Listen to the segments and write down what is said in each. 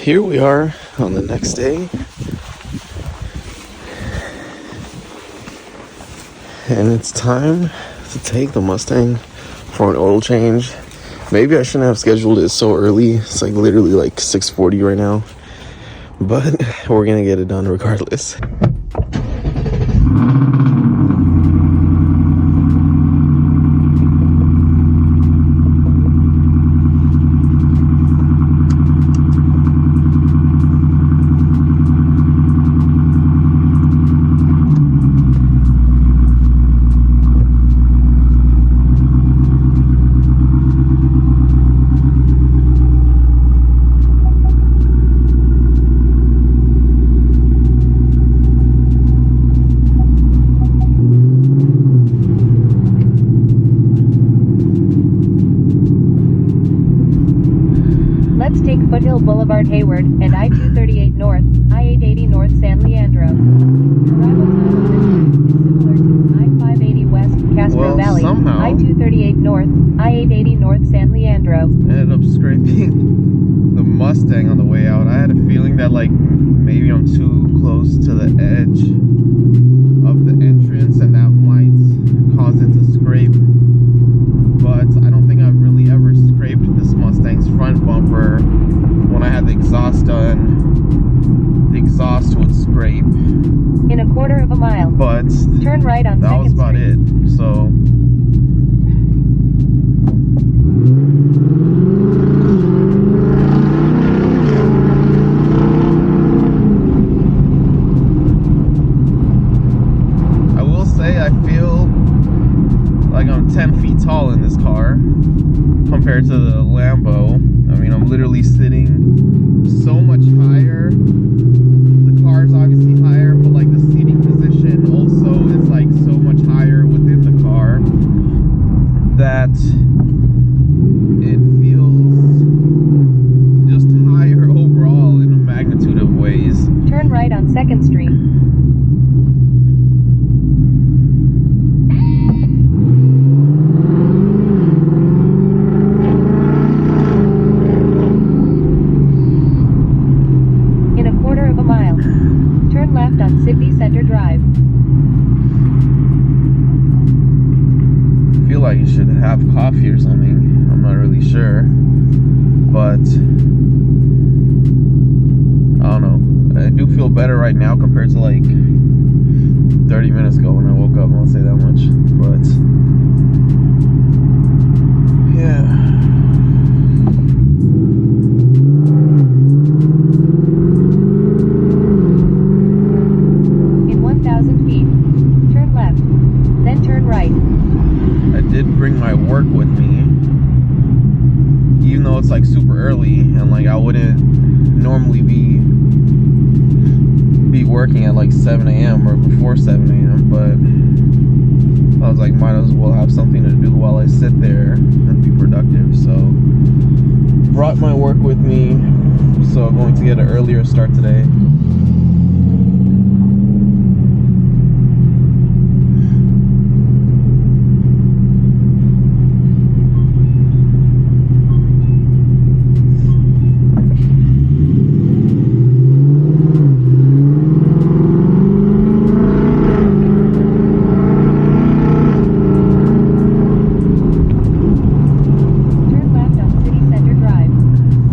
here we are on the next day, and it's time to take the Mustang for an oil change. Maybe I shouldn't have scheduled it so early. It's like literally like 6:40 right now, but we're gonna get it done regardless. Let's take Foothill Boulevard Hayward and I-238 North, I-880 North San Leandro. Arrival time of this route is similar to I-580 West Castro Valley, somehow I-238 North, I-880 North San Leandro. Ended up scraping the Mustang on the way out. I had a feeling that like maybe I'm too close to the edge of the entrance and that might cause it to scrape. But I don't think I've really ever scraped this Mustang's front bumper. When I had the exhaust done, the exhaust would scrape. In a quarter of a mile, But turn right on that 2nd was about Street. it. So I will say I feel like I'm 10 feet tall in this car compared to the Lambo. I mean, I'm literally sitting so much higher. The car's obviously higher, but like the seating position also is like so much higher within the car that it feels just higher overall in a magnitude of ways. Turn right on 2nd Street. In a quarter of a mile, turn left on City Center Drive. I feel like you should have coffee or something. I'm not really sure, but I don't know. I do feel better right now compared to like 30 minutes ago when I woke up. I won't say that much, but yeah. In 1,000 feet, turn left, then turn right. I did bring my work with me, even though it's like super early and like I wouldn't normally be working at like 7 a.m. or before 7 a.m. but I was like, might as well have something to do while I sit there and be productive. So brought my work with me, so I'm going to get an earlier start today. Turn left on City Center Drive.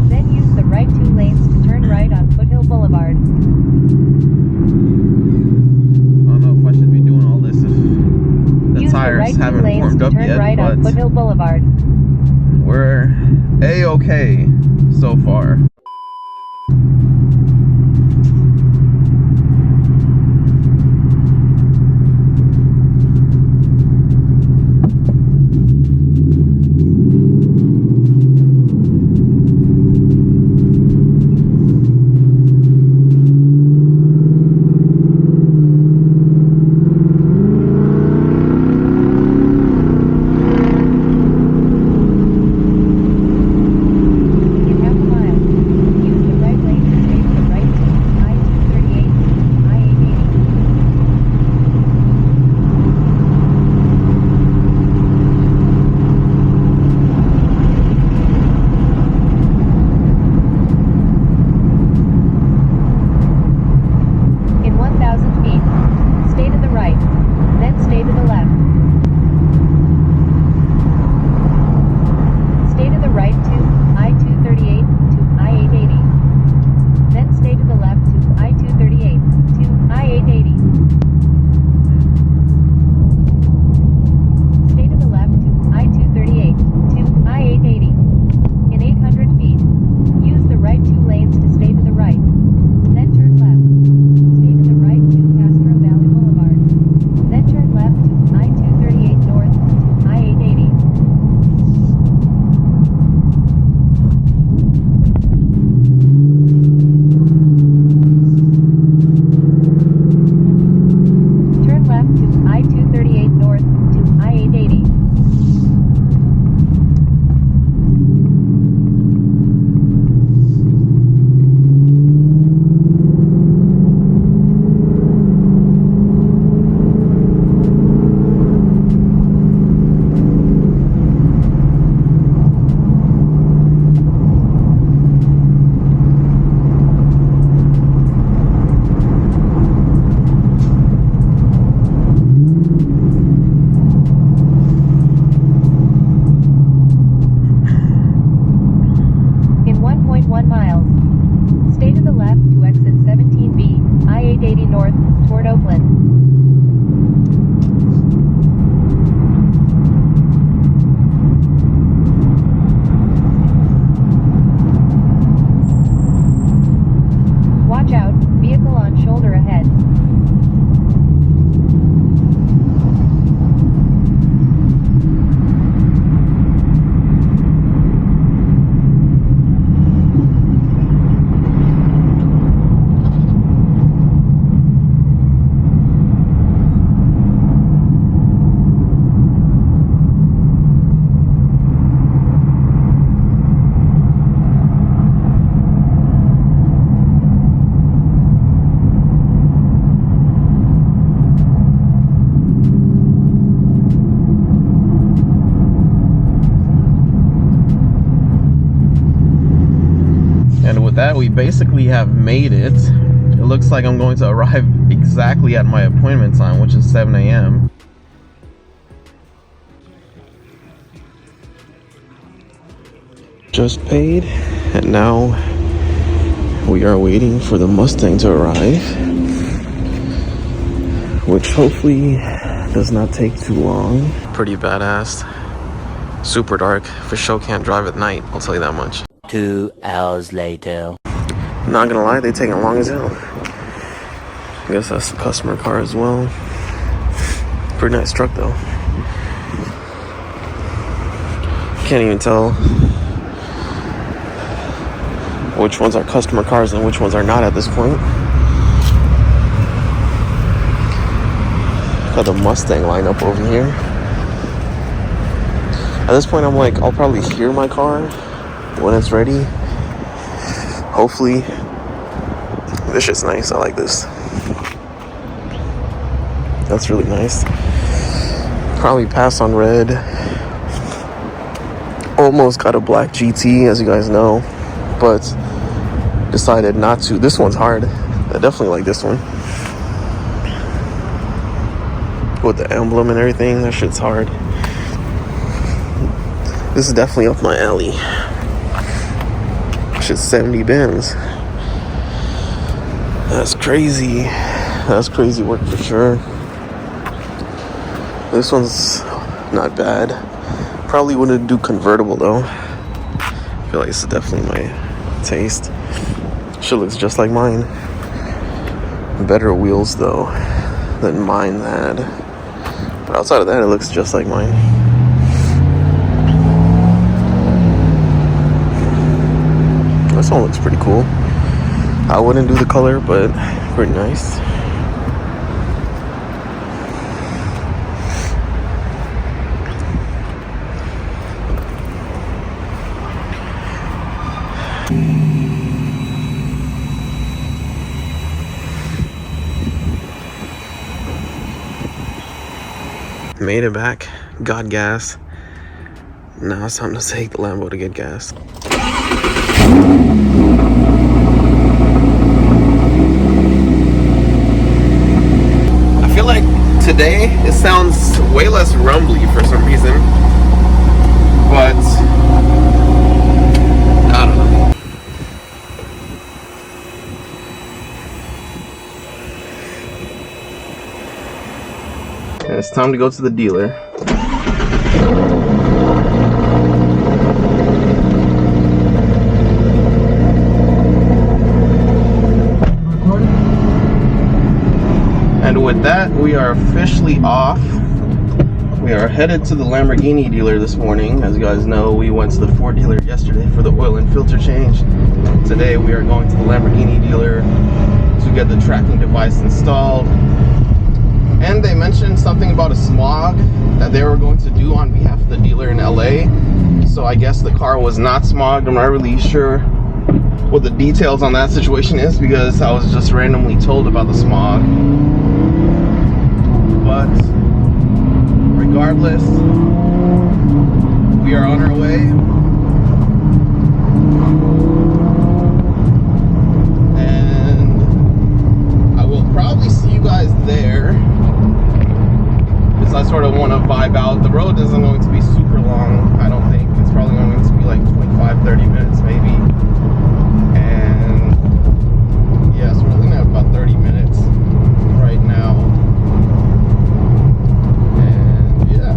Then use the right 2 lanes to turn right on Foothill Boulevard. I don't know if I should be doing all this if the Use the tires right 2 haven't lanes warmed to up turn yet, right on but Foothill Boulevard. we're A-okay so far. In half a mile, that, we basically have made it. It looks like I'm going to arrive exactly at my appointment time, which is 7 a.m. Just paid, and now we are waiting for the Mustang to arrive, which hopefully does not take too long. Pretty badass. Super dark. For sure can't drive at night, I'll tell you that much. 2 hours later. Not gonna lie, they taking long as hell. I guess that's the customer car as well. Pretty nice truck though. Can't even tell which ones are customer cars and which ones are not at this point. Got the Mustang line up over here. At this point, I'm like, I'll probably hear my car when it's ready. Hopefully. This shit's nice. I like this. That's really nice. Probably pass on red. Almost got a black GT, as you guys know, but decided not to. This one's hard. I definitely like this one. With the emblem and everything, that shit's hard. This is definitely up my alley. Shit's 70 Benz. That's crazy. That's crazy work for sure. This one's not bad. Probably wouldn't do convertible though. I feel like this is definitely my taste. Shit looks just like mine. Better wheels though than mine had. But outside of that, it looks just like mine. This one looks pretty cool. I wouldn't do the color, but pretty nice. Made it back, got gas. Now it's time to take the Lambo to get gas. I feel like today it sounds way less rumbly for some reason, but I don't know. And it's time to go to the dealer. And with that, we are officially off. We are headed to the Lamborghini dealer this morning. As you guys know, we went to the Ford dealer yesterday for the oil and filter change. Today we are going to the Lamborghini dealer to get the tracking device installed. And they mentioned something about a smog that they were going to do on behalf of the dealer in LA. So I guess the car was not smogged. I'm not really sure what the details on that situation is because I was just randomly told about the smog. But regardless, we are on our way. And I will probably see you guys there. I sort of want to vibe out. The road isn't going to be super long, I don't think. It's probably going to be like 25-30 minutes maybe. And yeah, so we're looking at about 30 minutes right now. And yeah.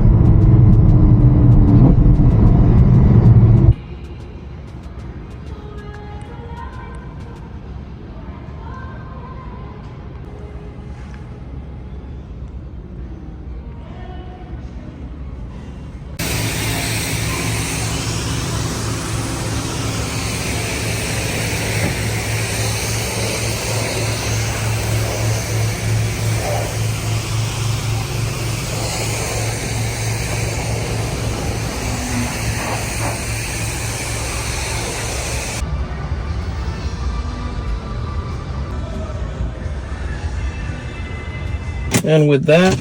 And with that,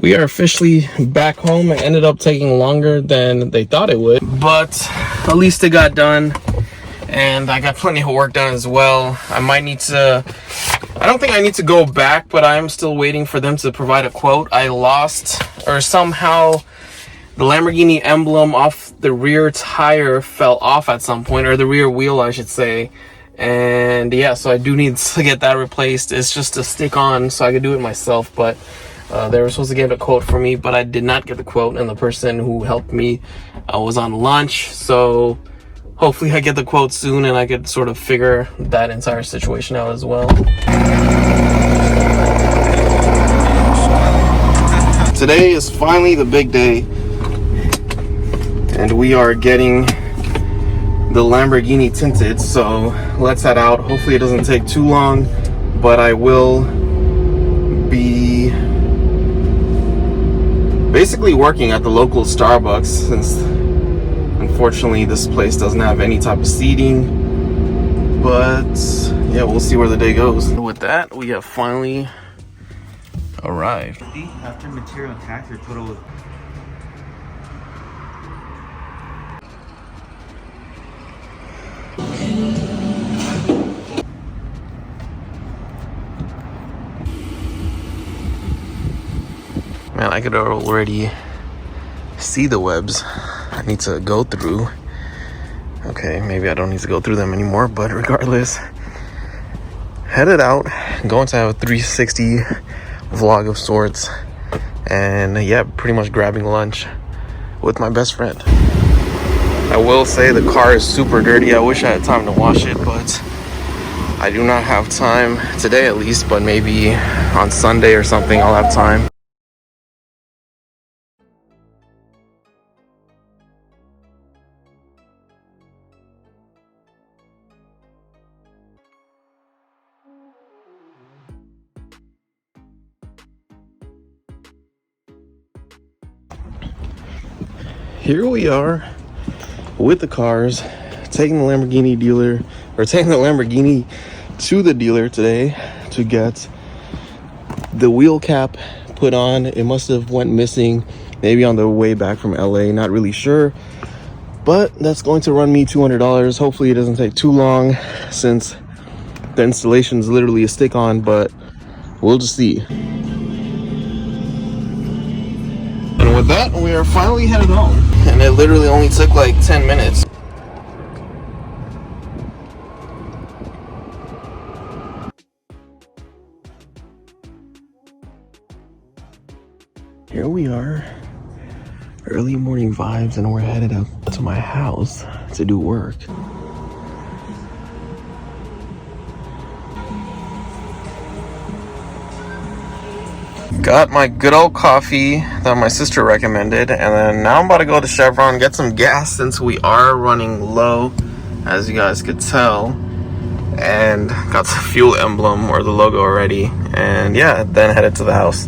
we are officially back home. It ended up taking longer than they thought it would, but at least it got done. and I got plenty of work done as well. I don't think I need to go back, but I'm still waiting for them to provide a quote. I lost, or somehow the Lamborghini emblem off the rear tire fell off at some point, or the rear wheel I should say. And yeah, so I do need to get that replaced. It's just a stick on, so I could do it myself, but they were supposed to give a quote for me, but I did not get the quote, and the person who helped me was on lunch. So hopefully I get the quote soon and I could sort of figure that entire situation out as well. Today is finally the big day, and we are getting the Lamborghini tinted, so let's head out. Hopefully it doesn't take too long, but I will be basically working at the local Starbucks, since unfortunately this place doesn't have any type of seating. But yeah, we'll see where the day goes. With that, we have finally arrived. After material tax, your total was... Man, I could already see the webs I need to go through. Okay, maybe I don't need to go through them anymore, but regardless, headed out, going to have a 360 vlog of sorts, and yeah, pretty much grabbing lunch with my best friend. I will say the car is super dirty. I wish I had time to wash it, but I do not have time today at least, but maybe on Sunday or something I'll have time. Here we are with the cars, taking the Lamborghini to the dealer today to get the wheel cap put on. It must have went missing maybe on the way back from LA, not really sure, but that's going to run me $200. Hopefully it doesn't take too long, since the installation is literally a stick on, but we'll just see. And with that, we are finally headed home. And it literally only took like 10 minutes. Here we are, early morning vibes, and we're headed up to my house to do work. Got my good old coffee that my sister recommended, and then now I'm about to go to Chevron, get some gas since we are running low, as you guys could tell, and got the fuel emblem or the logo already, and yeah, then headed to the house.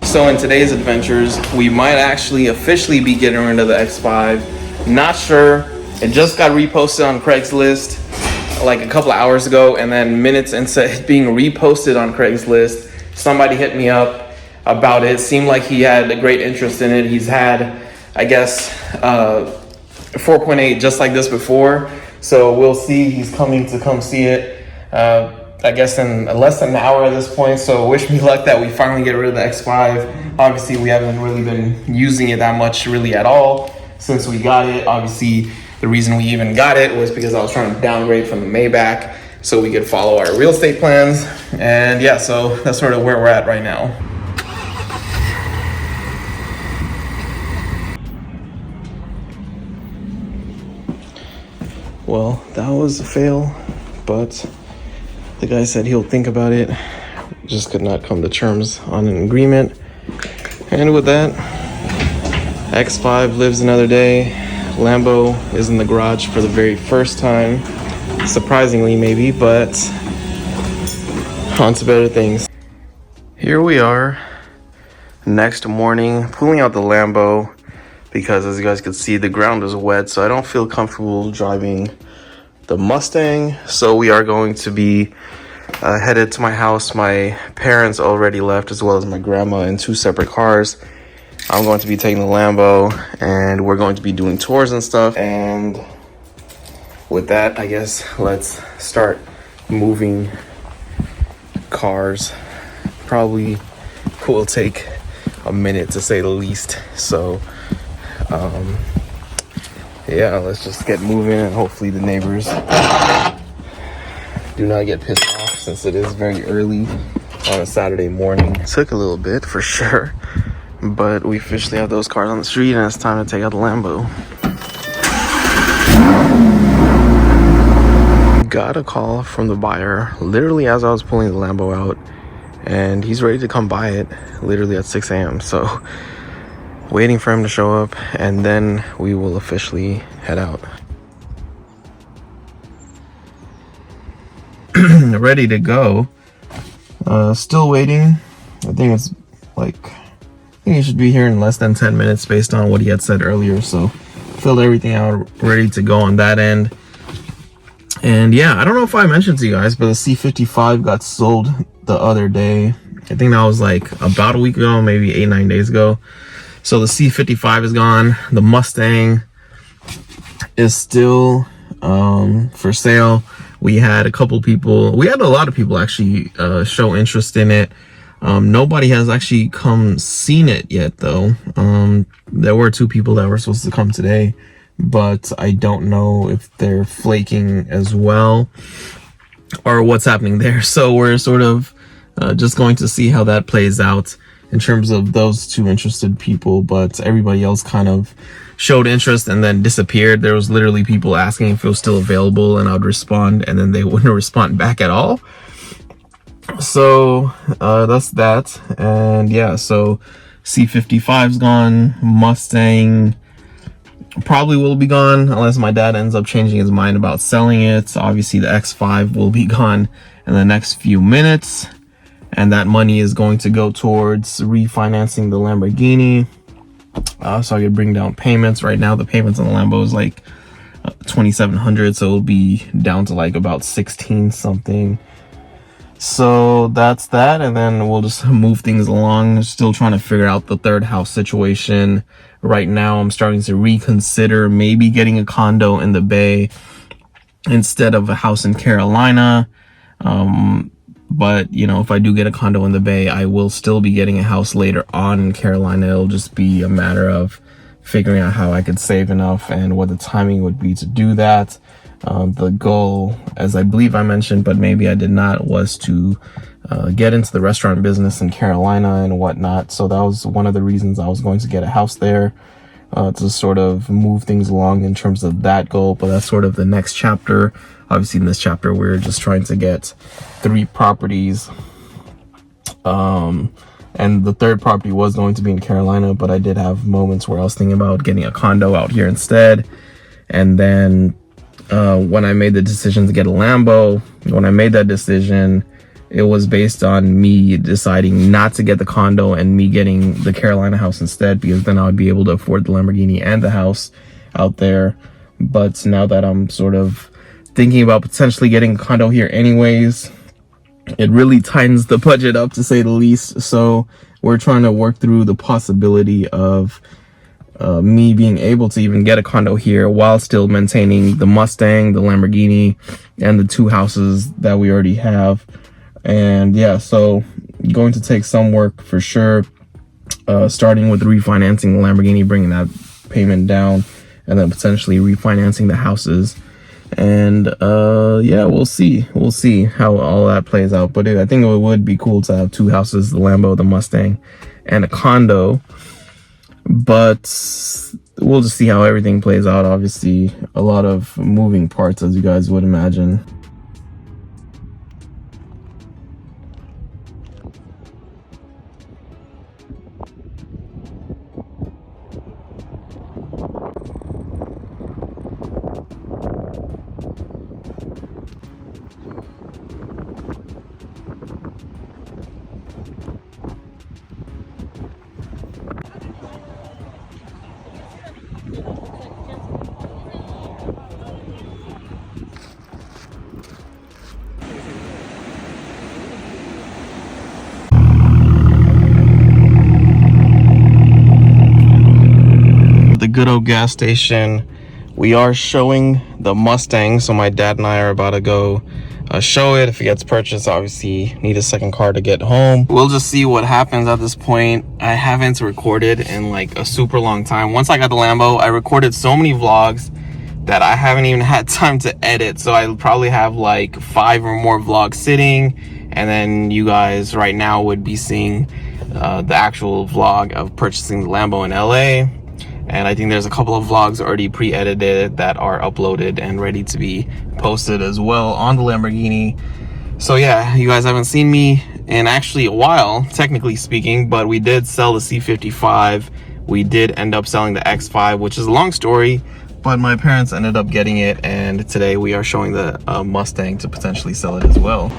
So in today's adventures, we might actually officially be getting rid of the X5. Not sure. It just got reposted on Craigslist like a couple of hours ago, and then minutes into it being reposted on Craigslist, somebody hit me up about it. Seemed like he had a great interest in it. He's had, I guess, 4.8 just like this before. So we'll see. He's coming to come see it. I guess in less than an hour at this point, so wish me luck that we finally get rid of the X5. Obviously, we haven't really been using it that much really at all since we got it. Obviously, the reason we even got it was because I was trying to downgrade from the Maybach so we could follow our real estate plans. And yeah, so that's sort of where we're at right now. Well, that was a fail, but the guy said he'll think about it. Just could not come to terms on an agreement. And with that, X5 lives another day. Lambo is in the garage for the very first time. Surprisingly, maybe, but on to better things. Here we are, next morning, pulling out the Lambo because, as you guys can see, the ground is wet, so I don't feel comfortable driving the Mustang. So we are going to be headed to my house. My parents already left, as well as my grandma, in 2 separate cars. I'm going to be taking the Lambo, and we're going to be doing tours and stuff. And with that, I guess let's start moving cars. Probably will take a minute, to say the least. So yeah, let's just get moving, and hopefully the neighbors do not get pissed off, since it is very early on a Saturday morning. It took a little bit for sure, but we officially have those cars on the street, and it's time to take out the Lambo. Got a call from the buyer literally as I was pulling the Lambo out, and he's ready to come buy it literally at 6 a.m. So waiting for him to show up, and then we will officially head out. Ready to go. Still waiting. I think he should be here in less than 10 minutes based on what he had said earlier. So filled everything out, ready to go on that end. And yeah, I don't know if I mentioned to you guys, but the C55 got sold the other day. I think that was like about a week ago, maybe 8-9 days ago. So the C55 is gone. The Mustang is still for sale. We had a lot of people actually show interest in it. Nobody has actually seen it yet, though. There were 2 people that were supposed to come today, but I don't know if they're flaking as well or what's happening there. So we're sort of just going to see how that plays out in terms of those 2 interested people, but everybody else kind of showed interest and then disappeared. There was literally people asking if it was still available, and I would respond, and then they wouldn't respond back at all. So that's that. And yeah, so C55's gone. Mustang probably will be gone unless my dad ends up changing his mind about selling it. Obviously the X5 will be gone in the next few minutes, and that money is going to go towards refinancing the Lamborghini, so I could bring down payments. Right now the payments on the Lambo is like $2,700, so it'll be down to like about 16 something. So that's that, and then we'll just move things along. Still trying to figure out the third house situation. Right now I'm starting to reconsider maybe getting a condo in the Bay instead of a house in Carolina. But you know, if I do get a condo in the Bay, I will still be getting a house later on in Carolina. It'll just be a matter of figuring out how I could save enough and what the timing would be to do that. The goal, as I believe I mentioned, but maybe I did not, was to get into the restaurant business in Carolina and whatnot. So that was one of the reasons I was going to get a house there, to sort of move things along in terms of that goal. But that's sort of the next chapter. Obviously in this chapter we're just trying to get 3 properties, and the third property was going to be in Carolina, but I did have moments where I was thinking about getting a condo out here instead. And then when I made the decision to get a Lambo, when I made that decision, it was based on me deciding not to get the condo and me getting the Carolina house instead, because then I would be able to afford the Lamborghini and the house out there. But now that I'm sort of thinking about potentially getting a condo here anyways, it really tightens the budget up, to say the least. So we're trying to work through the possibility of me being able to even get a condo here while still maintaining the Mustang, the Lamborghini, and the 2 houses that we already have. And yeah, so going to take some work for sure, starting with refinancing the Lamborghini, bringing that payment down, and then potentially refinancing the houses. And yeah, we'll see how all that plays out. But I think it would be cool to have 2 houses, the Lambo, the Mustang, and a condo. But we'll just see how everything plays out. Obviously a lot of moving parts, as you guys would imagine. good old gas station. We are showing the Mustang, so my dad and I are about to go show it. If it gets purchased, obviously need a second car to get home. We'll just see what happens at this point. I haven't recorded in like a super long time. Once I got the Lambo, I recorded so many vlogs that I haven't even had time to edit, so I'll probably have like 5 or more vlogs sitting, and then you guys right now would be seeing the actual vlog of purchasing the Lambo in LA. And I think there's a couple of vlogs already pre-edited that are uploaded and ready to be posted as well on the Lamborghini. So yeah, you guys haven't seen me in actually a while, technically speaking, but we did sell the C55. We did end up selling the X5, which is a long story, but my parents ended up getting it, and today we are showing the Mustang to potentially sell it as well.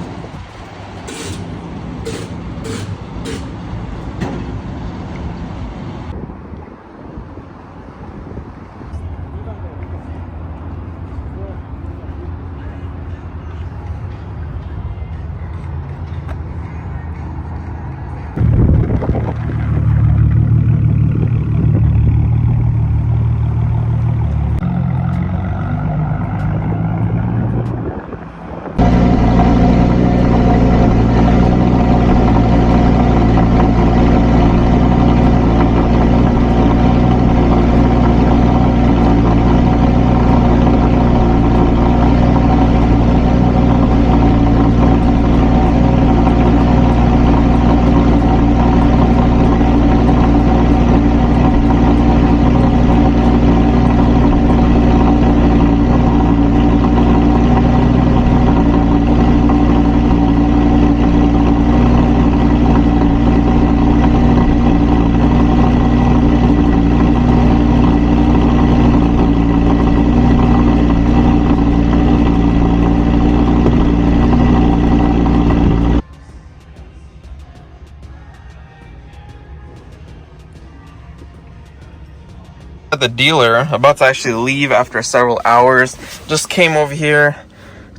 At the dealer, about to actually leave after several hours. Just came over here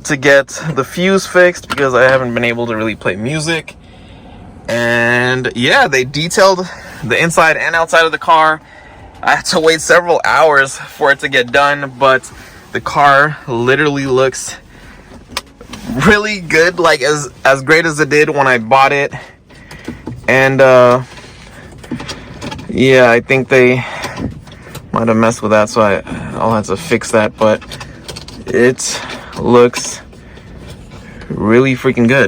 to get the fuse fixed because I haven't been able to really play music. And yeah, they detailed the inside and outside of the car. I had to wait several hours for it to get done, but the car literally looks really good, like as great as it did when I bought it. And yeah, I think they might have messed with that, so I'll have to fix that, but it looks really freaking good.